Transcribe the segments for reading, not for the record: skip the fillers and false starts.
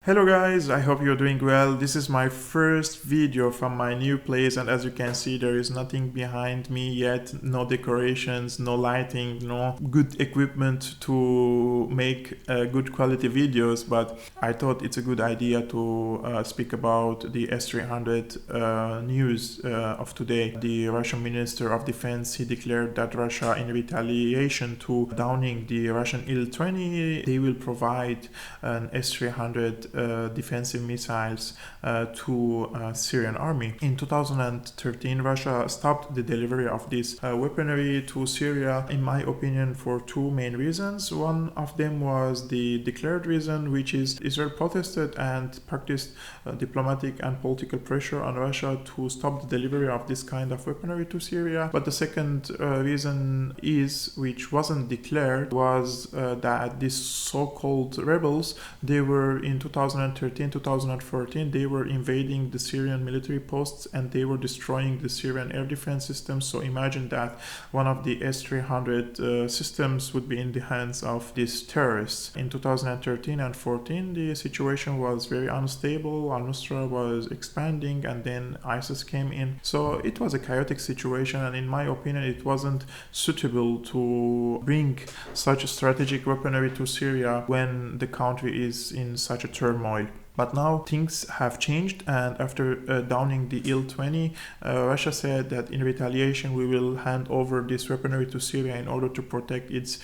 Hello guys, I hope you're doing well. This is my first video from my new place, and as you can see there is nothing behind me yet, no decorations, no lighting, no good equipment to make good quality videos, but I thought it's a good idea to speak about the S-300 news of today. The Russian Minister of Defense, he declared that Russia, in retaliation to downing the Russian Il-20, they will provide an S-300 defensive missiles to Syrian Army. In 2013, Russia stopped the delivery of this weaponry to Syria, in my opinion, for two main reasons. One of them was the declared reason, which is Israel protested and practiced diplomatic and political pressure on Russia to stop the delivery of this kind of weaponry to Syria. But the second reason is, which wasn't declared, was that these so-called rebels, they were in 2013-2014, they were invading the Syrian military posts and they were destroying the Syrian air defense systems. So imagine that one of the S-300 systems would be in the hands of these terrorists. In 2013 and 14, the situation was very unstable. Al-Nusra was expanding and then ISIS came in. So it was a chaotic situation, and in my opinion it wasn't suitable to bring such a strategic weaponry to Syria when the country is in such a turmoil. But now things have changed, and after downing the Il-20, Russia said that in retaliation we will hand over this weaponry to Syria in order to protect its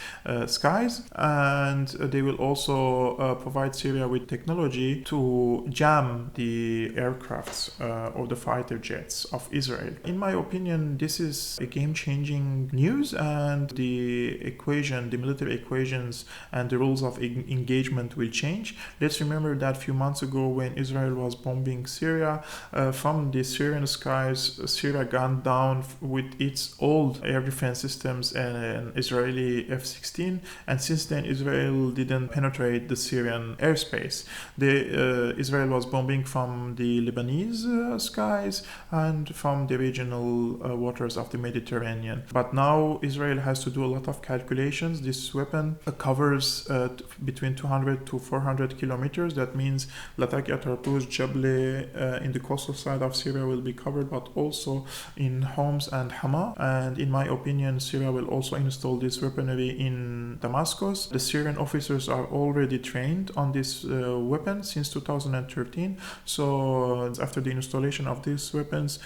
skies, and they will also provide Syria with technology to jam the aircrafts or the fighter jets of Israel. In my opinion, this is a game-changing news, and the military equations and the rules of engagement will change. Let's remember that a few months ago, when Israel was bombing Syria, from the Syrian skies, Syria gunned down with its old air defense systems and an Israeli F-16, and since then Israel didn't penetrate the Syrian airspace. Israel was bombing from the Lebanese skies and from the regional waters of the Mediterranean. But now Israel has to do a lot of calculations. This weapon covers between 200 to 400 kilometers. That means Latakia, Tartous, Jable in the coastal side of Syria will be covered, but also in Homs and Hama. And in my opinion, Syria will also install this weaponry in Damascus. The Syrian officers are already trained on this weapon since 2013. So after the installation of these weapons,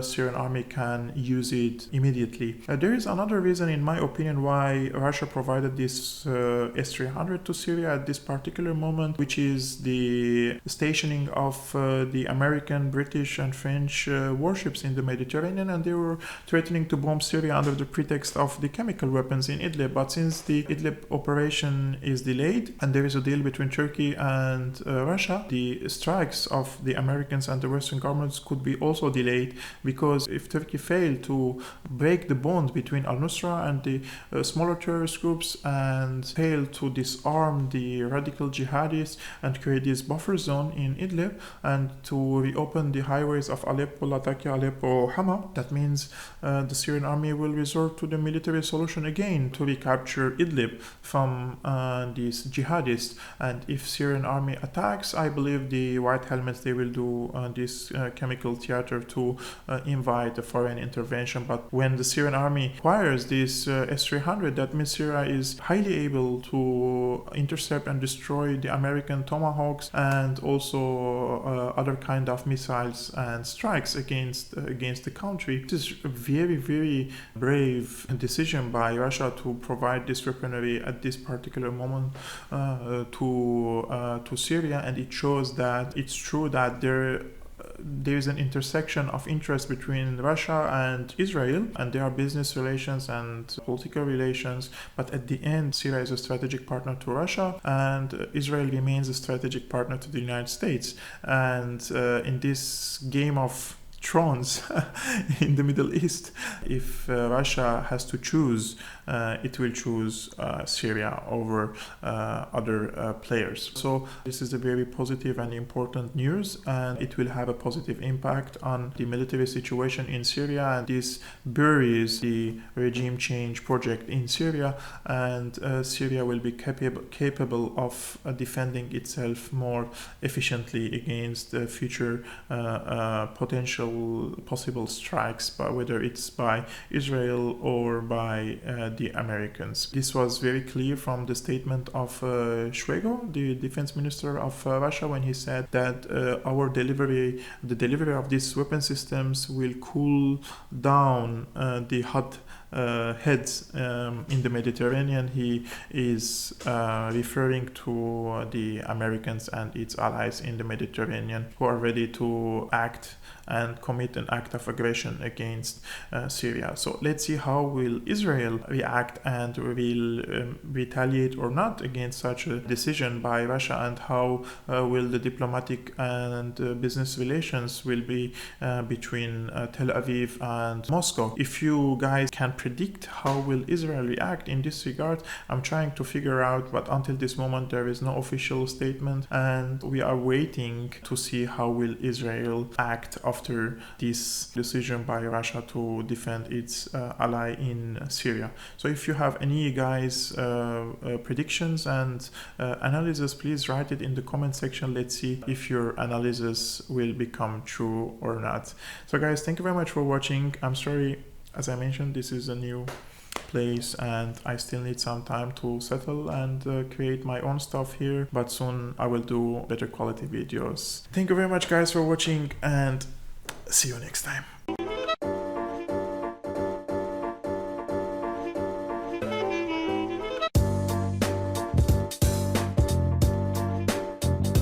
Syrian army can use it immediately. There is another reason, in my opinion, why Russia provided this S-300 to Syria at this particular moment, which is the stationing of the American, British and French warships in the Mediterranean, and they were threatening to bomb Syria under the pretext of the chemical weapons in Idlib. But since the Idlib operation is delayed and there is a deal between Turkey and Russia, the strikes of the Americans and the Western governments could be also delayed, because if Turkey failed to break the bond between Al-Nusra and the smaller terrorist groups and failed to disarm the radical jihadists and create this buffer zone in Idlib and to reopen the highways of Aleppo, Latakia, Aleppo, Hama, that means the Syrian army will resort to the military solution again to recapture Idlib from these jihadists. And if Syrian army attacks, I believe the white helmets, they will do this chemical theater to invite a foreign intervention. But when the Syrian army acquires this S-300, that means Syria is highly able to intercept and destroy the American Tomahawks and also other kind of missiles and strikes against the country. This is a very, very brave decision by Russia to provide this weaponry at this particular moment to Syria, and it shows that it's true that there is an intersection of interest between Russia and Israel, and there are business relations and political relations, but at the end Syria is a strategic partner to Russia and Israel remains a strategic partner to the United States. And in this game of thrones in the Middle East. If Russia has to choose, it will choose Syria over other players. So this is a very positive and important news, and it will have a positive impact on the military situation in Syria, and this buries the regime change project in Syria, and Syria will be capable of defending itself more efficiently against future possible strikes, whether it's by Israel or by the Americans. This was very clear from the statement of Shoigu, the defense minister of Russia, when he said that the delivery of these weapon systems will cool down the hot heads in the Mediterranean. He is referring to the Americans and its allies in the Mediterranean who are ready to act and commit an act of aggression against Syria. So let's see how will Israel react and will retaliate or not against such a decision by Russia, and how will the diplomatic and business relations will be between Tel Aviv and Moscow. If you guys can predict how will Israel react in this regard, I'm trying to figure out, but until this moment there is no official statement, and we are waiting to see how will Israel act after this decision by Russia to defend its ally in Syria. So if you have any guys predictions and analysis, please write it in the comment section. Let's see if your analysis will become true or not. So guys, thank you very much for watching. I'm sorry, as I mentioned, this is a new place and I still need some time to settle and create my own stuff here, but soon I will do better quality videos. Thank you very much guys for watching, and see you next time.